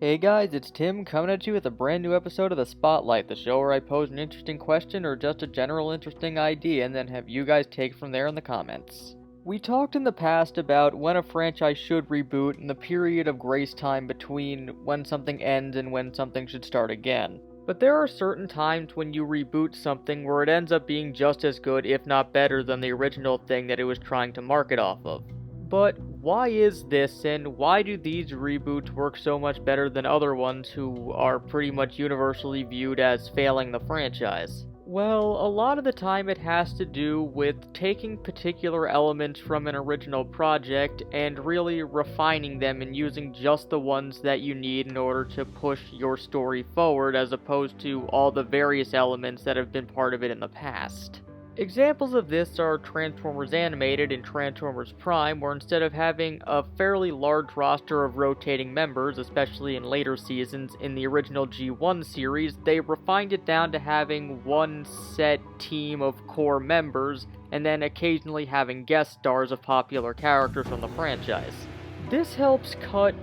Hey guys, it's Tim coming at you with a brand new episode of The Spotlight, the show where I pose an interesting question or just a general interesting idea and then have you guys take it from there in the comments. We talked in the past about when a franchise should reboot and the period of grace time between when something ends and when something should start again. But there are certain times when you reboot something where it ends up being just as good, if not better, than the original thing that it was trying to market off of. But why is this, and why do these reboots work so much better than other ones who are pretty much universally viewed as failing the franchise? Well, a lot of the time it has to do with taking particular elements from an original project and really refining them and using just the ones that you need in order to push your story forward, as opposed to all the various elements that have been part of it in the past. Examples of this are Transformers Animated and Transformers Prime, where instead of having a fairly large roster of rotating members, especially in later seasons in the original G1 series, they refined it down to having one set team of core members, and then occasionally having guest stars of popular characters from the franchise. This helps cut,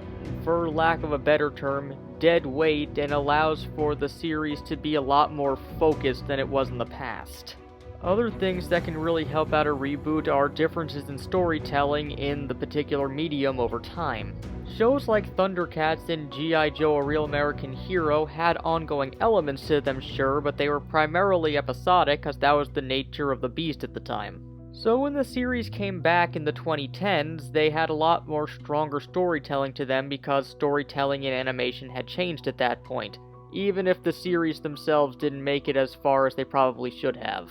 for lack of a better term, dead weight, and allows for the series to be a lot more focused than it was in the past. Other things that can really help out a reboot are differences in storytelling in the particular medium over time. Shows like Thundercats and G.I. Joe: A Real American Hero had ongoing elements to them, sure, but they were primarily episodic because that was the nature of the beast at the time. So when the series came back in the 2010s, they had a lot more stronger storytelling to them because storytelling in animation had changed at that point, even if the series themselves didn't make it as far as they probably should have.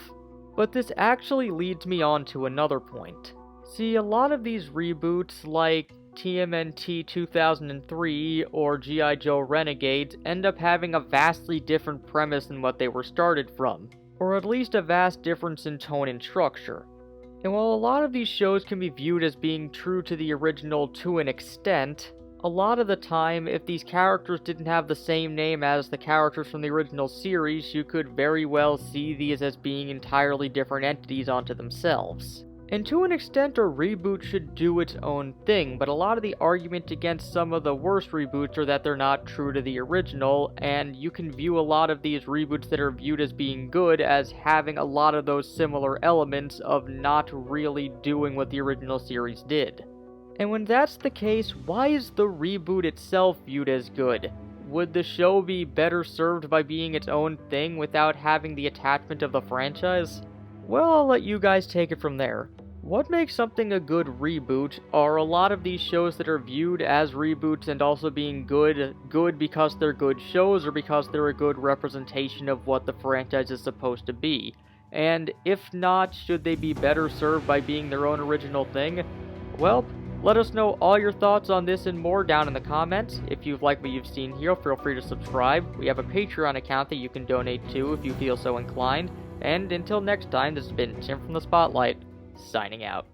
But this actually leads me on to another point. See, a lot of these reboots, like TMNT 2003 or G.I. Joe Renegades, end up having a vastly different premise than what they were started from, or at least a vast difference in tone and structure. And while a lot of these shows can be viewed as being true to the original to an extent, a lot of the time, if these characters didn't have the same name as the characters from the original series, you could very well see these as being entirely different entities unto themselves. And to an extent, a reboot should do its own thing, but a lot of the argument against some of the worst reboots are that they're not true to the original, and you can view a lot of these reboots that are viewed as being good as having a lot of those similar elements of not really doing what the original series did. And when that's the case, why is the reboot itself viewed as good? Would the show be better served by being its own thing without having the attachment of the franchise? Well, I'll let you guys take it from there. What makes something a good reboot are a lot of these shows that are viewed as reboots and also being good because they're good shows or because they're a good representation of what the franchise is supposed to be. And if not, should they be better served by being their own original thing? Well, let us know all your thoughts on this and more down in the comments. If you've liked what you've seen here, feel free to subscribe. We have a Patreon account that you can donate to if you feel so inclined. And until next time, this has been Tim from The Spotlight, signing out.